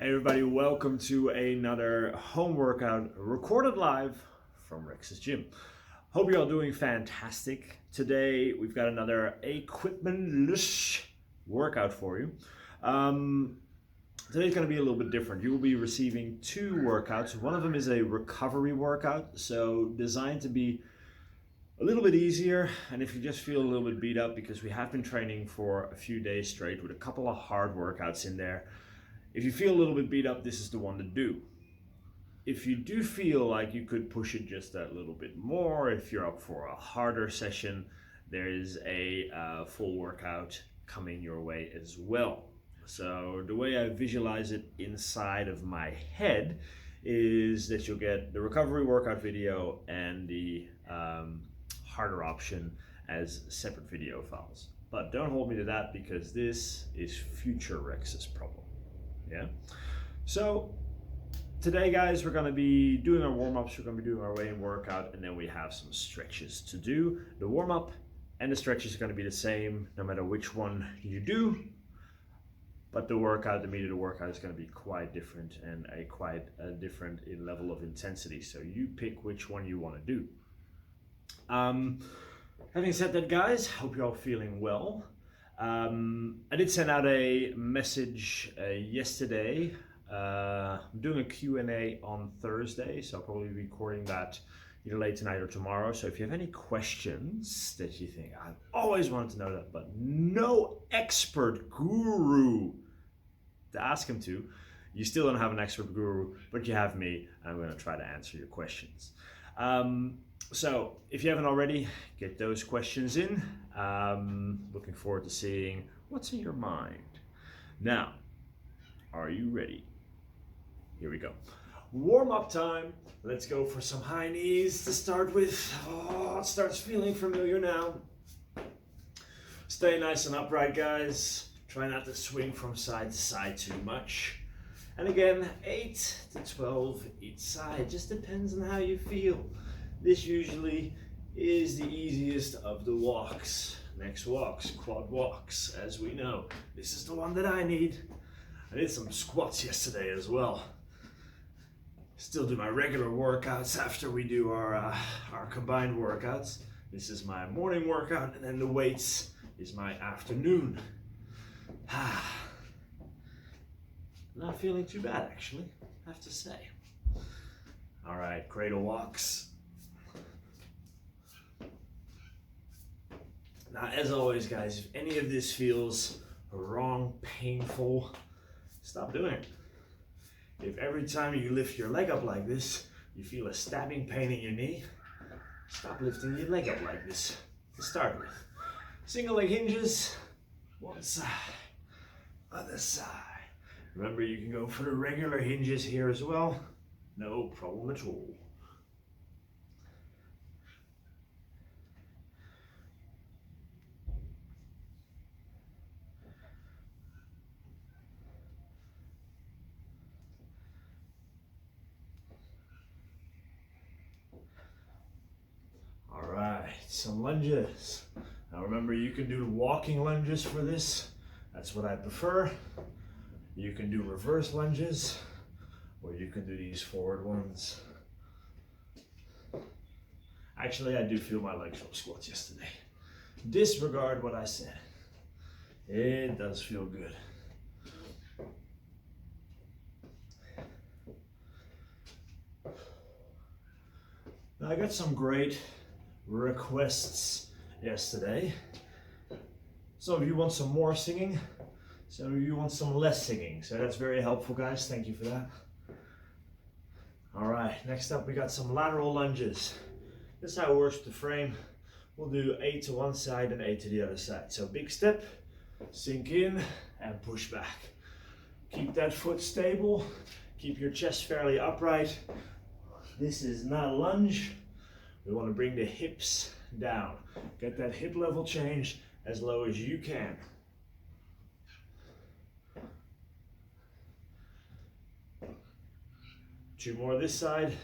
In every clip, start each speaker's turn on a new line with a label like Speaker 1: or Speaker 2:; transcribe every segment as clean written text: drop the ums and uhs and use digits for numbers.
Speaker 1: Hey everybody, welcome to another home workout recorded live from Rex's gym. Hope you're all doing fantastic. Today we've got another equipment-less workout for you. Today's going to be a little bit different. You will be receiving two workouts. One of them is a recovery workout, so designed to be a little bit easier, and if you just feel a little bit beat up because we have been training for a few days straight with a couple of hard workouts in there. If you feel a little bit beat up, this is the one to do. If you do feel like you could push it just a little bit more, if you're up for a harder session, there is a full workout coming your way as well. So the way I visualize it inside of my head is that you'll get the recovery workout video and the harder option as separate video files. But don't hold me to that because this is future Rex's problem. Yeah. So today, guys, we're going to be doing our warm-ups, we're going to be doing our weigh-in workout, and then we have some stretches to do. The warm-up and the stretches are going to be the same no matter which one you do, but the workout, the meat of the workout is going to be quite different and quite different in level of intensity. So you pick which one you want to do. Having said that, guys, hope you're all feeling well. I did send out a message yesterday. I'm doing a Q&A on Thursday, so I'll probably be recording that either late tonight or tomorrow. So if you have any questions that you think, I've always wanted to know that, but no expert guru to ask him to, you still don't have an expert guru, but you have me, and I'm going to try to answer your questions. So if you haven't already, get those questions in. Looking forward to seeing what's in your mind. Now, are you ready? Here we go. Warm up time. Let's go for some high knees to start with. Oh, it starts feeling familiar now. Stay nice and upright, guys. Try not to swing from side to side too much. And again, 8 to 12 each side. Just depends on how you feel. This usually is the easiest of the walks. Next walks, quad walks, as we know. This is the one that I need. I did some squats yesterday as well. Still do my regular workouts after we do our combined workouts. This is my morning workout, and then the weights is my afternoon. Not feeling too bad, actually, I have to say. All right, cradle walks. Now, as always, guys, if any of this feels wrong, painful, stop doing it. If every time you lift your leg up like this, you feel a stabbing pain in your knee, stop lifting your leg up like this to start with. Single leg hinges, one side, other side. Remember, you can go for the regular hinges here as well. No problem at all. Some lunges. Now remember, you can do walking lunges for this. That's what I prefer. You can do reverse lunges, or you can do these forward ones. Actually, I do feel my legs from squats yesterday. Disregard what I said. It does feel good. Now I got some great requests yesterday. Some of you want some more singing, some of you want some less singing, so that's very helpful, guys. Thank you for that. All right, next up we got some lateral lunges. This is how it works with the frame. We'll do 8 to one side and 8 to the other side. So big step, sink in and push back. Keep that foot stable, keep your chest fairly upright. This is not a lunge. We want to bring the hips down. Get that hip level change as low as you can. Two more this side.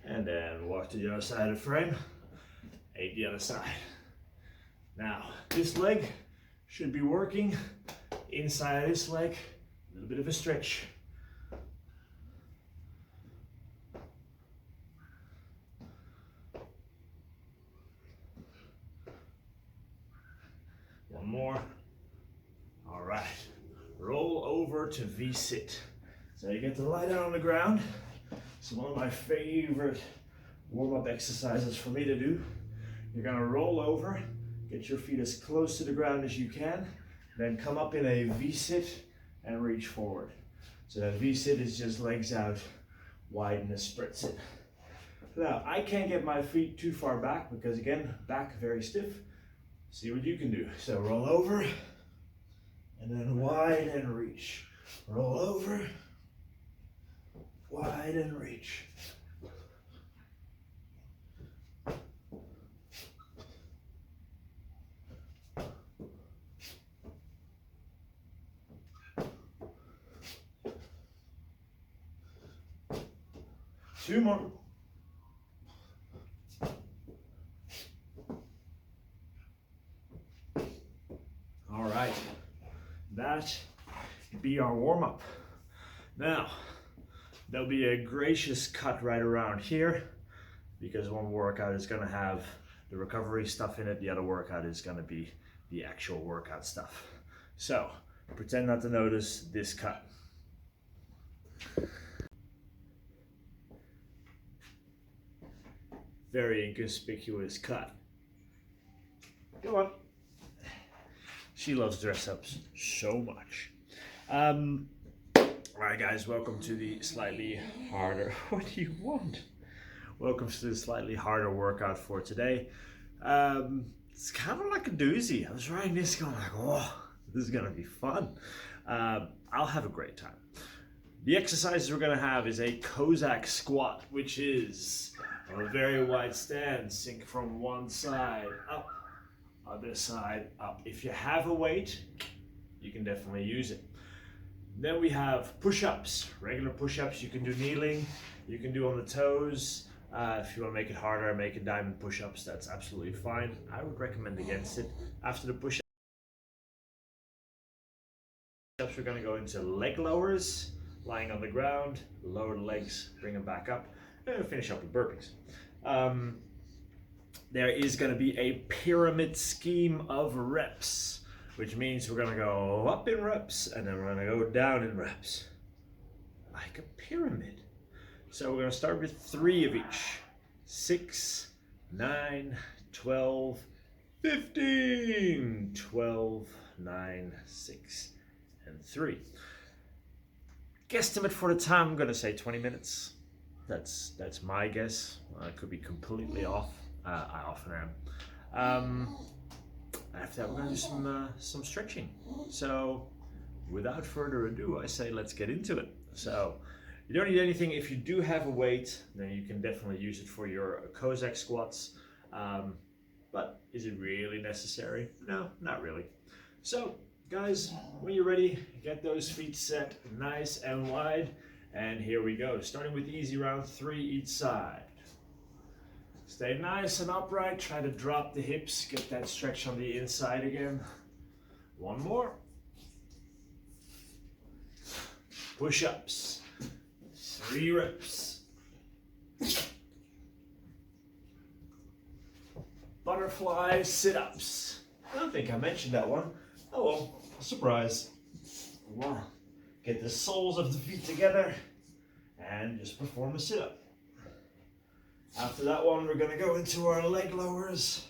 Speaker 1: And then walk to the other side of the frame. 8 the other side. Now, this leg should be working. Inside of this leg, a little bit of a stretch. One more. All right, roll over to V-sit. So you get to lie down on the ground. It's one of my favorite warm-up exercises for me to do. You're gonna roll over, get your feet as close to the ground as you can, then come up in a V-sit and reach forward. So that V-sit is just legs out, widen and spread sit. Now, I can't get my feet too far back because again, back very stiff. See what you can do. So roll over, and then wide and reach. Roll over, wide and reach. Two more. All right, that be our warm-up. Now, there'll be a gracious cut right around here because one workout is gonna have the recovery stuff in it, the other workout is gonna be the actual workout stuff. So, pretend not to notice this cut. Very inconspicuous cut. Go on. She loves dress ups so much. All right, guys, welcome to the slightly harder. What do you want? Welcome to the slightly harder workout for today. It's kind of like a doozy. I was writing this going like, oh, this is gonna be fun. I'll have a great time. The exercises we're gonna have is a Kozak Squat, which is a very wide stance, sink from one side up, other side up. If you have a weight, you can definitely use it. Then we have push-ups, regular push-ups. You can do kneeling, you can do on the toes. If you want to make it harder, make it diamond push-ups, that's absolutely fine. I would recommend against it. After the push-ups, we're going to go into leg lowers, lying on the ground, lower the legs, bring them back up, and we'll finish up with burpees. There is going to be a pyramid scheme of reps, which means we're going to go up in reps and then we're going to go down in reps, like a pyramid. So we're going to start with 3 of each. 6, 9, 12, 15, 12, 9, 6, and 3. Guesstimate for the time, I'm going to say 20 minutes. That's my guess. I could be completely off. I often am. After that, we're going to do some stretching. So without further ado, I say let's get into it. So you don't need anything. If you do have a weight, then you can definitely use it for your Kozak squats. But is it really necessary? No, not really. So guys, when you're ready, get those feet set nice and wide. And here we go. Starting with easy round 3 each side. Stay nice and upright. Try to drop the hips. Get that stretch on the inside again. One more. Push-ups. 3 reps. Butterfly sit-ups. I don't think I mentioned that one. Oh well, surprise. Wow. Get the soles of the feet together and just perform a sit-up. After that one, we're going to go into our leg lowers.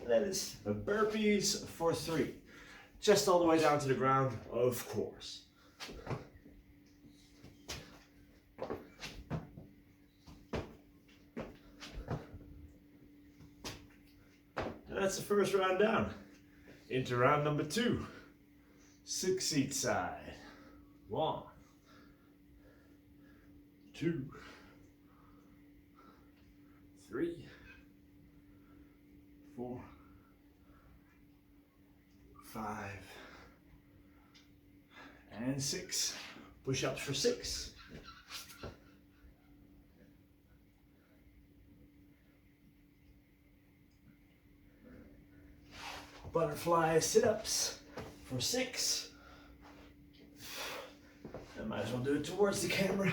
Speaker 1: That is the burpees for 3. Just all the way down to the ground, of course. And that's the first round down. Into round number 2. 6 each side. 1, 2, 3, 4, 5, and 6. Push-ups for 6. butterfly sit-ups for 6. I might as well do it towards the camera.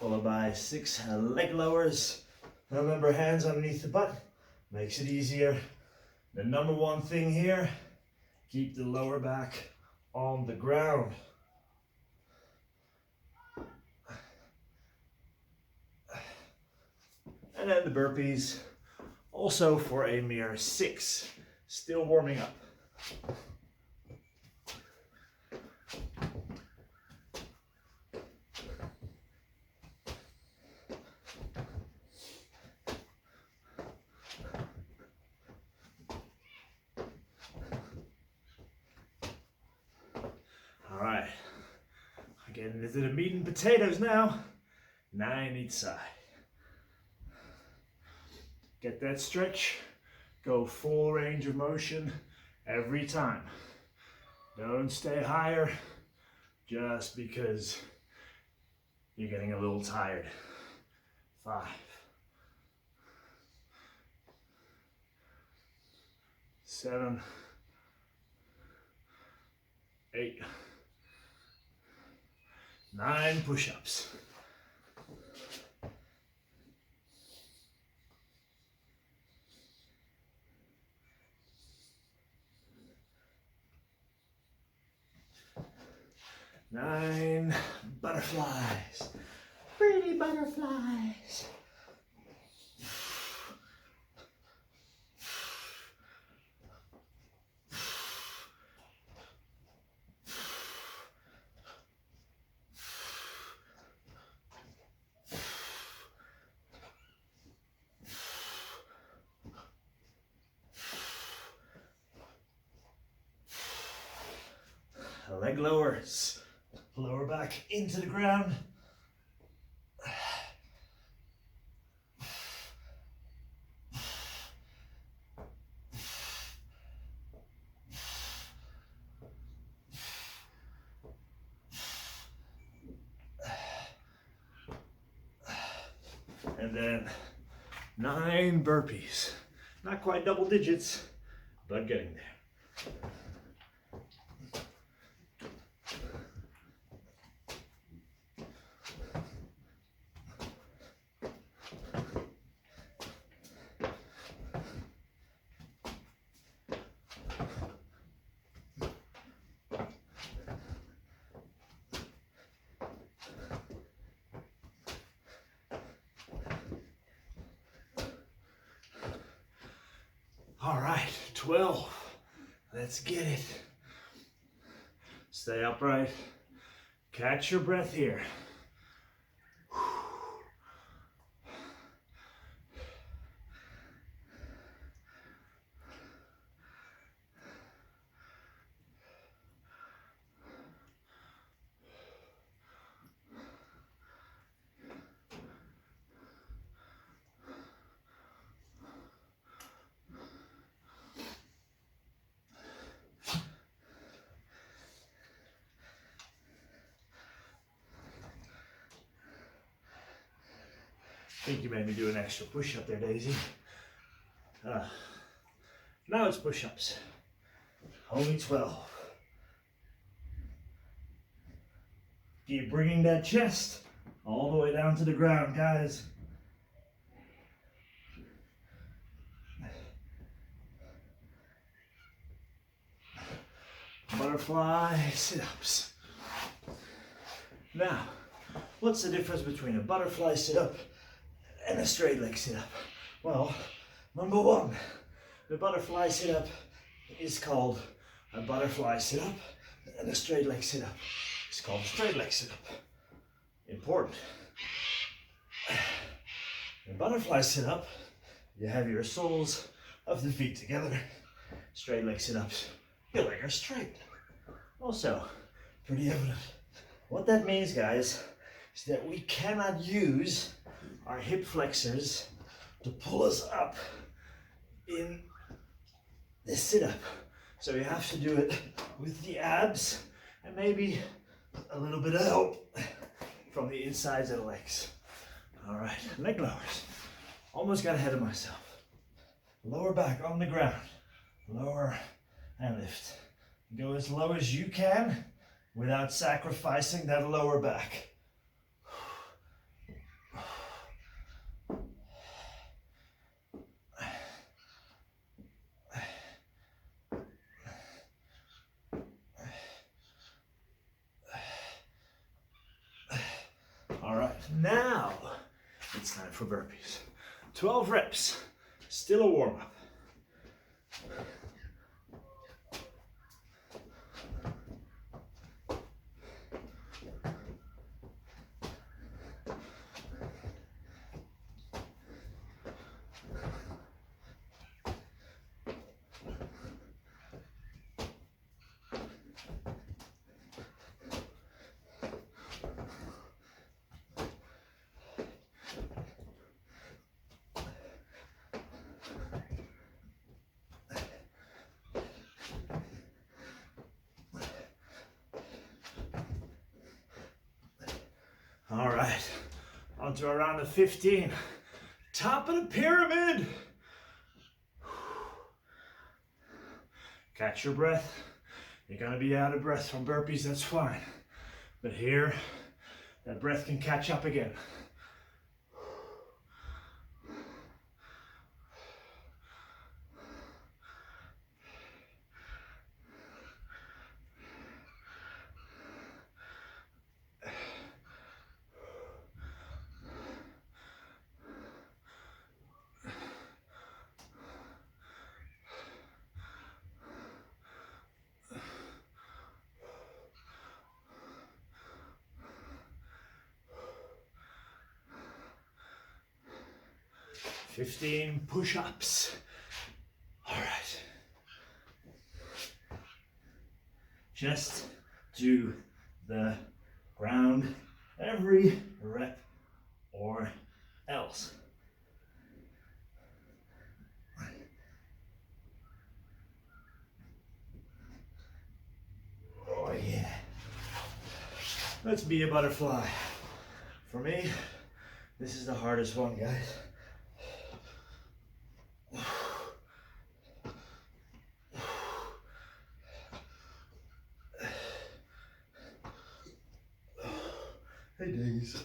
Speaker 1: Followed by 6 leg lowers. Remember, hands underneath the butt makes it easier. The number one thing here, keep the lower back on the ground. And then the burpees, also for a mere 6. Still warming up. All right, getting into the meat and potatoes now. 9 each side. Get that stretch, go full range of motion every time. Don't stay higher just because you're getting a little tired. 5, 7, 8, 9 push-ups. Nine butterflies. Pretty butterflies. Leg lowers. Lower back into the ground. And then 9 burpees. Not quite double digits, but getting there. All right, 12. Let's get it. Stay upright. Catch your breath here. I think you made me do an extra push-up there, Daisy. Now it's push-ups. Only 12. Keep bringing that chest all the way down to the ground, guys. Butterfly sit-ups. Now, what's the difference between a butterfly sit-up and a straight leg sit-up? Well, number one, the butterfly sit-up is called a butterfly sit-up, and a straight leg sit-up is called a straight leg sit-up. Important. In butterfly sit-up, you have your soles of the feet together. Straight leg sit-ups, your legs are straight. Also, pretty evident. What that means, guys, is that we cannot use our hip flexors to pull us up in this sit-up. So you have to do it with the abs and maybe a little bit of help from the insides of the legs. All right, leg lowers. Almost got ahead of myself. Lower back on the ground. Lower and lift. Go as low as you can without sacrificing that lower back. All right, now it's time for burpees. 12 reps, still a warm-up. All right, on to a round of 15. Top of the pyramid. Catch your breath. You're gonna be out of breath from burpees, that's fine. But here, that breath can catch up again. Fifteen push-ups. All right. Just do the ground every rep or else. Oh yeah. Let's be a butterfly. For me, this is the hardest one, guys. Hey, days.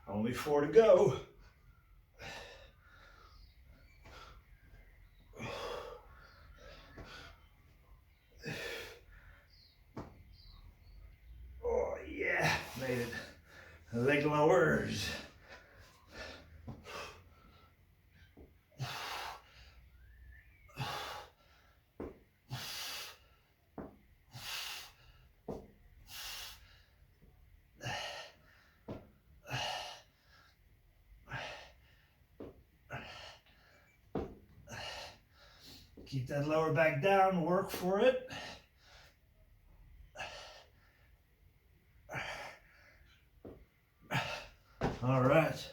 Speaker 1: Only 4 to go. Oh yeah, made it. Leg lowers. Keep that lower back down, work for it. All right,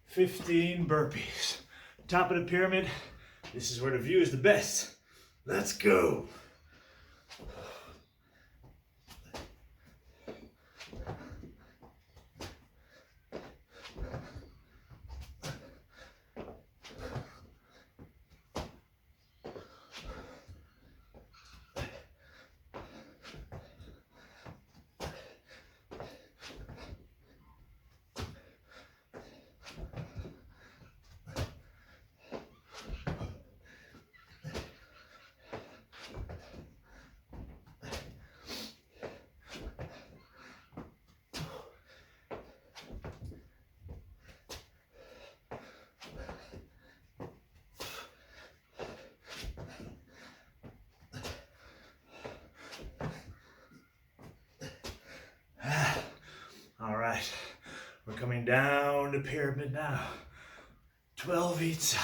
Speaker 1: 15 burpees. Top of the pyramid. This is where the view is the best. Let's go. All right, we're coming down the pyramid now. 12 each side.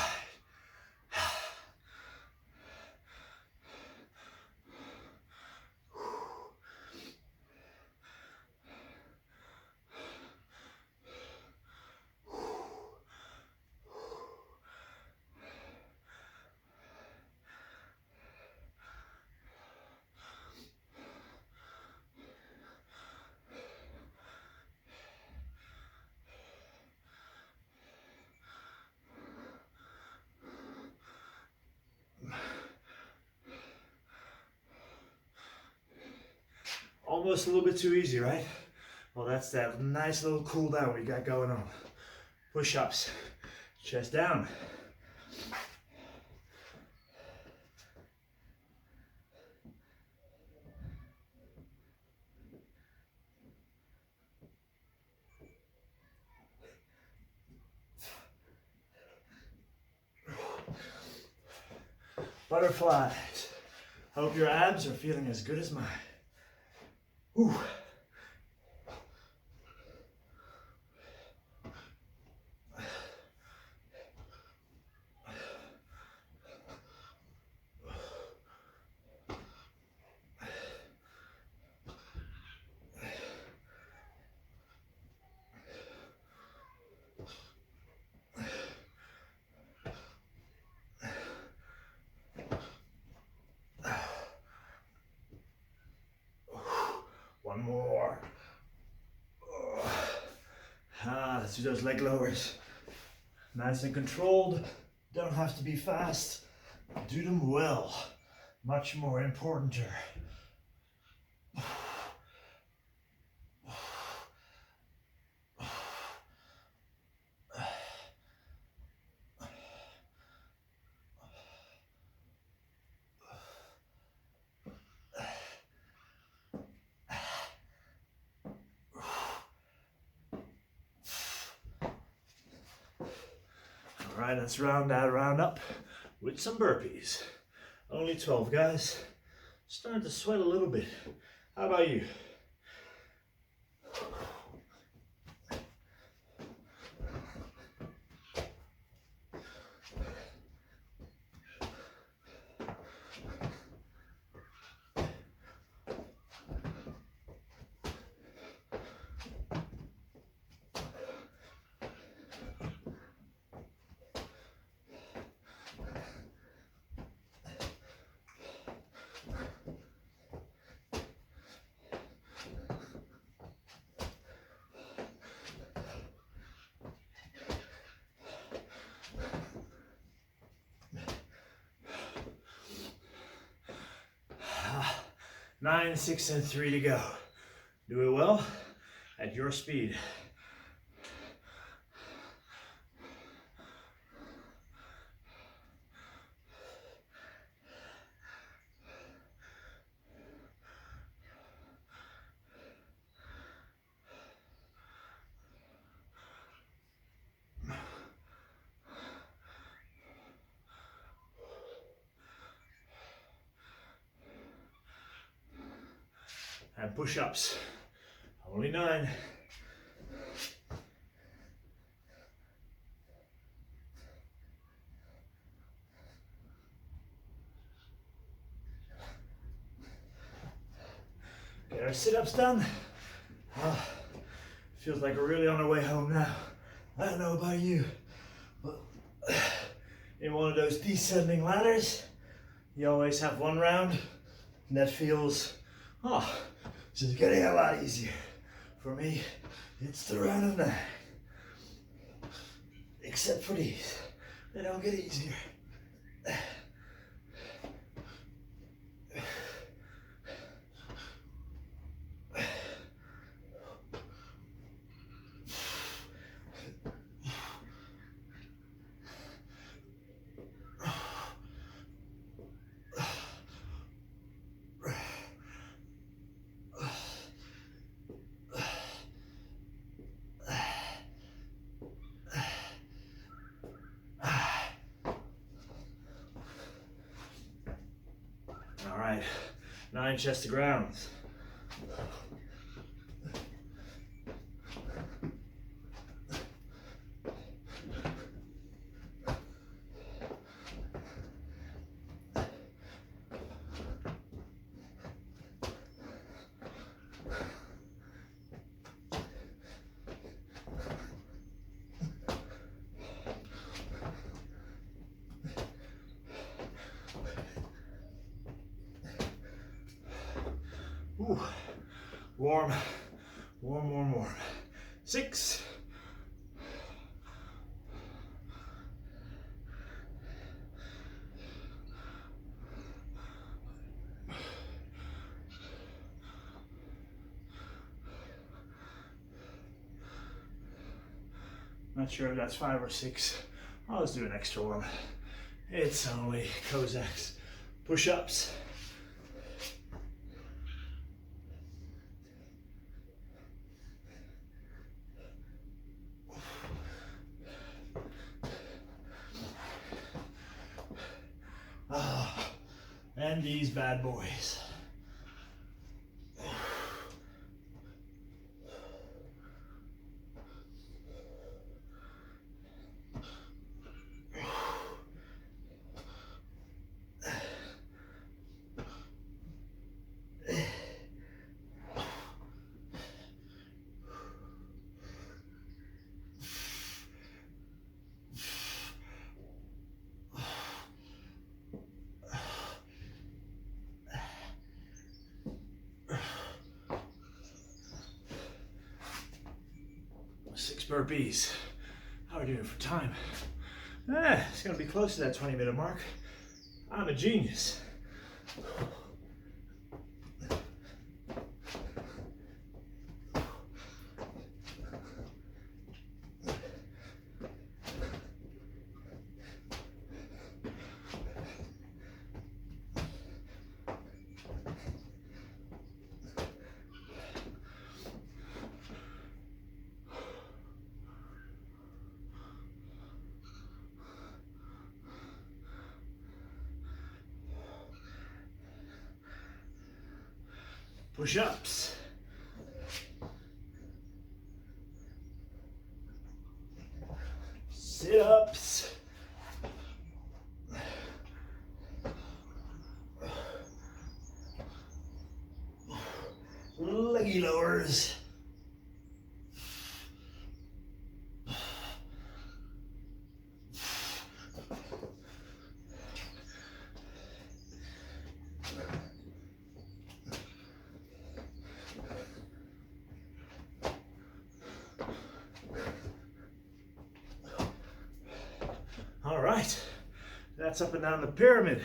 Speaker 1: Almost a little bit too easy, right? Well, that's that nice little cool down we got going on. Push-ups, chest down. Butterflies. Hope your abs are feeling as good as mine. Whew. One more. Let's do those leg lowers. Nice and controlled. Don't have to be fast. Do them well. Much more important. All right, let's round up with some burpees. Only 12, guys. Starting to sweat a little bit. How about you? Nine, 6, and 3 to go. Do it well at your speed. And push-ups, only 9. Get our sit-ups done. Oh, feels like we're really on our way home now. I don't know about you, but in one of those descending ladders, you always have one round, and that feels, this is getting a lot easier. For me, it's the round of 9. Except for these, they don't get easier. All right, 9 chest to grounds. Ooh, warm, warm, warm, warm. 6. not sure if that's 5 or 6. I'll just do an extra one. It's only Kozaks push-ups. And these bad boys. Burpees. How are we doing for time? It's gonna be close to that 20-minute mark. I'm a genius. Push-ups. Sit-ups. Leggy lowers. All right, that's up and down the pyramid.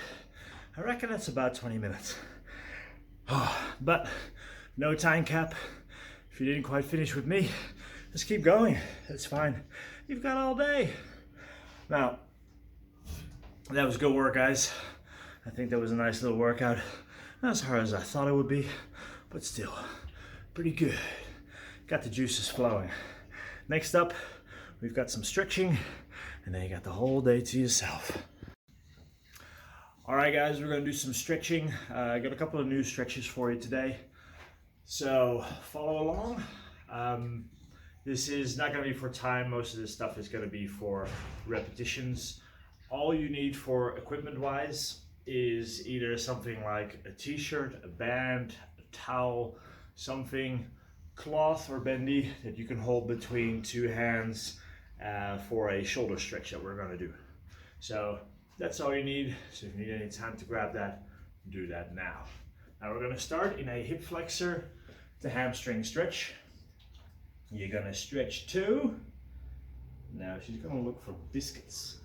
Speaker 1: I reckon that's about 20 minutes. But no time cap. If you didn't quite finish with me, just keep going. It's fine. You've got all day. Now, that was good work, guys. I think that was a nice little workout. Not as hard as I thought it would be, but still pretty good. Got the juices flowing. Next up, we've got some stretching, and then you got the whole day to yourself. All right, guys, we're gonna do some stretching. I got a couple of new stretches for you today, so follow along. This is not gonna be for time. Most of this stuff is gonna be for repetitions. All you need for equipment-wise is either something like a t-shirt, a band, a towel, something cloth or bendy that you can hold between two hands for a shoulder stretch that we're going to do. So that's all you need. So if you need any time to grab that, do that now. Now we're going to start in a hip flexor to hamstring stretch. You're going to stretch 2. Now she's going to look for biscuits.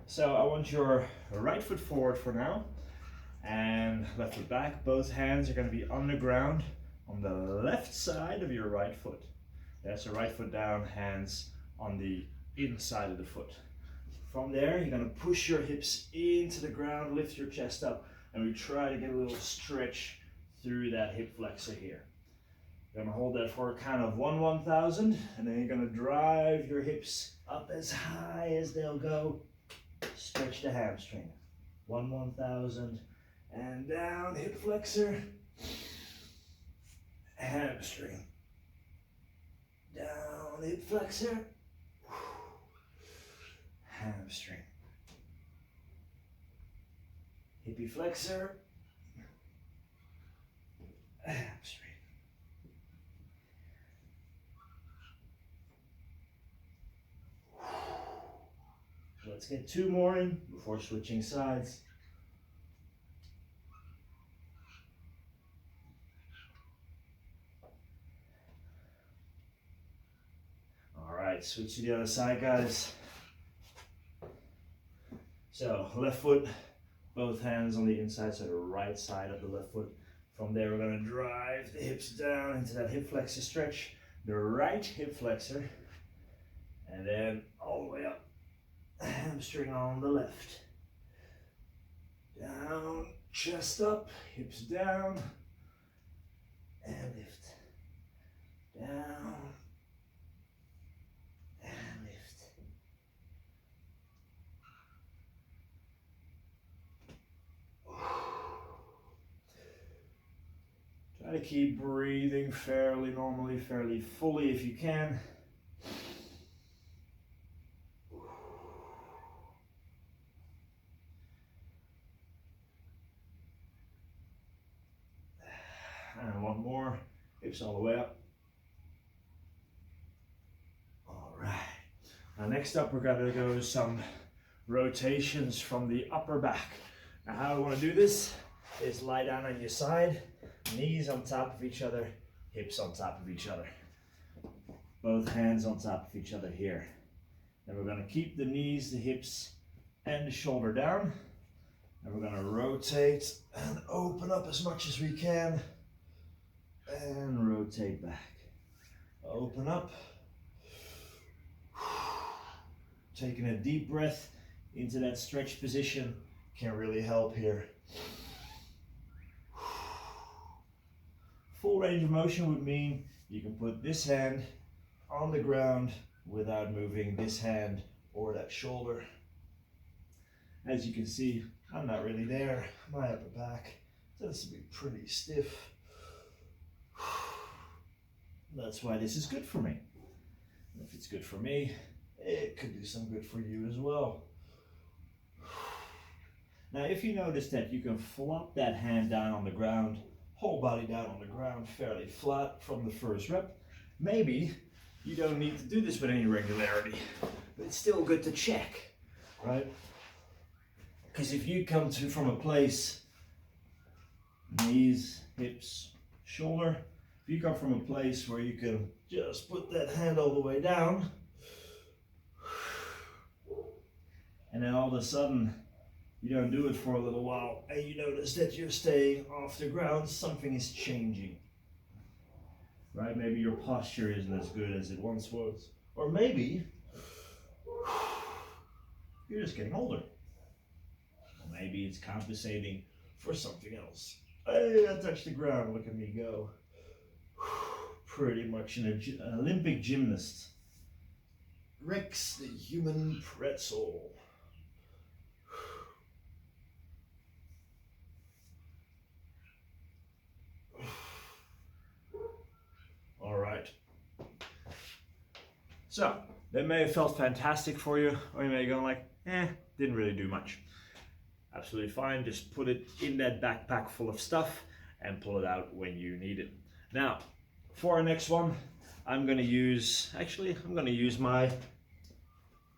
Speaker 1: So I want your right foot forward for now and left foot back. Both hands are going to be on the ground on the left side of your right foot. That's the right foot down, hands on the inside of the foot. From there, you're going to push your hips into the ground, lift your chest up, and we try to get a little stretch through that hip flexor here. You're going to hold that for a count of 1 1,000, and then you're going to drive your hips up as high as they'll go. Stretch the hamstring. 1 1,000, and down, hip flexor, hamstring. Down, hip flexor, hamstring. Hippie flexor, hamstring. Let's get 2 more in before switching sides. All right, switch to the other side, guys. So left foot, both hands on the inside, so the right side of the left foot. From there, we're going to drive the hips down into that hip flexor stretch. The right hip flexor, And then all the way up, hamstring on the left. Down, chest up, hips down, and lift. Down, and lift. Try to keep breathing fairly normally, fairly fully if you can. And one more, hips all the way up. All right. Now next up, we're gonna go some rotations from the upper back. Now how I wanna do this is lie down on your side, knees on top of each other, hips on top of each other. Both hands on top of each other here. Then we're gonna keep the knees, the hips, and the shoulder down. And we're gonna rotate and open up as much as we can. And rotate back. Open up. Taking a deep breath into that stretch position can really help here. Full range of motion would mean you can put this hand on the ground without moving this hand or that shoulder. As you can see, I'm not really there. My upper back tends to be pretty stiff. That's why this is good for me. And if it's good for me, it could do some good for you as well. Now, if you notice that you can flop that hand down on the ground, whole body down on the ground, fairly flat from the first rep, maybe you don't need to do this with any regularity, but it's still good to check, right? Because if you come to from a place, knees, hips, shoulder, if you come from a place where you can just put that hand all the way down, and then all of a sudden you don't do it for a little while, and you notice that you're staying off the ground, something is changing. Right? Maybe your posture isn't as good as it once was. Or maybe you're just getting older. Or maybe it's compensating for something else. Hey, I touched the ground, look at me go. Pretty much an Olympic gymnast. Rex the human pretzel. All right. So, that may have felt fantastic for you, or you may go like, didn't really do much. Absolutely fine, just put it in that backpack full of stuff and pull it out when you need it. Now, for our next one, I'm gonna use my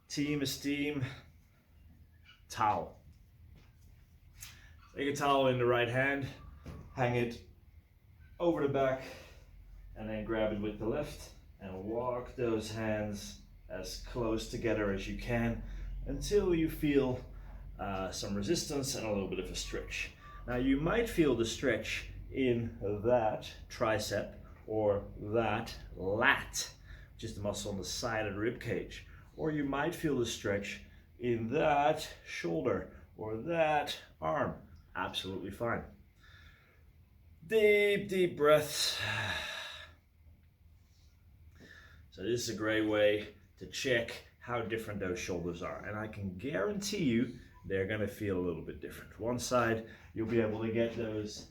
Speaker 1: Team Esteem towel. Take a towel in the right hand, hang it over the back, and then grab it with the left and walk those hands as close together as you can until you feel some resistance and a little bit of a stretch. Now you might feel the stretch in that tricep or that lat, which is the muscle on the side of the rib cage. Or you might feel the stretch in that shoulder or that arm. Absolutely fine. Deep, deep breaths. So this is a great way to check how different those shoulders are. And I can guarantee you they're gonna feel a little bit different. One side, you'll be able to get those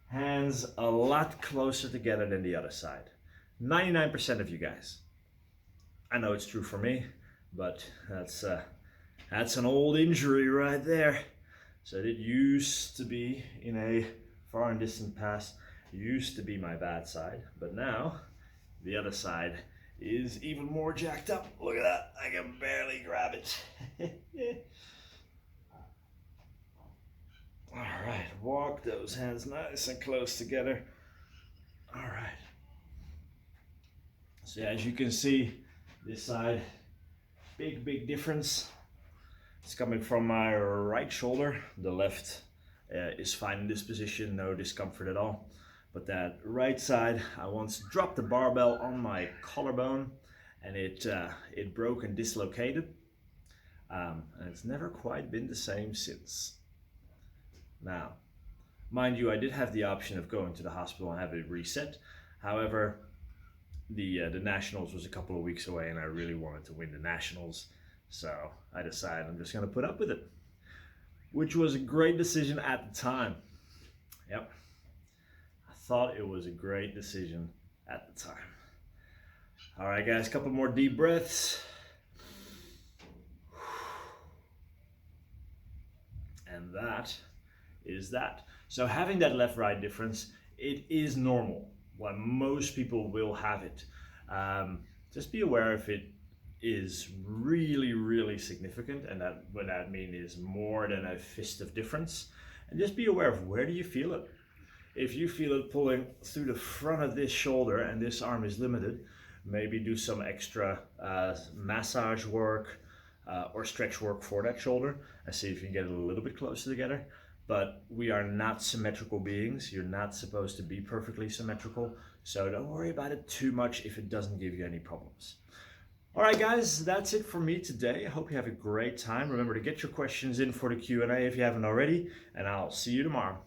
Speaker 1: hands a lot closer together than the other side. 99% of you guys. I know it's true for me, but that's an old injury right there. So it used to be in a far and distant past, used to be my bad side, but now the other side is even more jacked up. Look at that, I can barely grab it. All right, walk those hands nice and close together. All right. So as you can see, this side, big difference. It's coming from my right shoulder. The left is fine in this position, no discomfort at all. But that right side, I want to drop the barbell on my collarbone and it broke and dislocated, and it's never quite been the same since. Now, mind you, I did have the option of going to the hospital and have it reset. However, the Nationals was a couple of weeks away, and I really wanted to win the Nationals, so I decided I'm just going to put up with it, which was a great decision at the time. Yep, I thought it was a great decision at the time. All right, guys, a couple more deep breaths. And that is that. So having that left-right difference, it is normal. Well, most people will have it. Just be aware if it is really, really significant, and that what that means is more than a fist of difference. And just be aware of where do you feel it. If you feel it pulling through the front of this shoulder and this arm is limited, maybe do some extra massage work or stretch work for that shoulder and see if you can get it a little bit closer together. But we are not symmetrical beings. You're not supposed to be perfectly symmetrical. So don't worry about it too much if it doesn't give you any problems. All right, guys, that's it for me today. I hope you have a great time. Remember to get your questions in for the Q&A if you haven't already, and I'll see you tomorrow.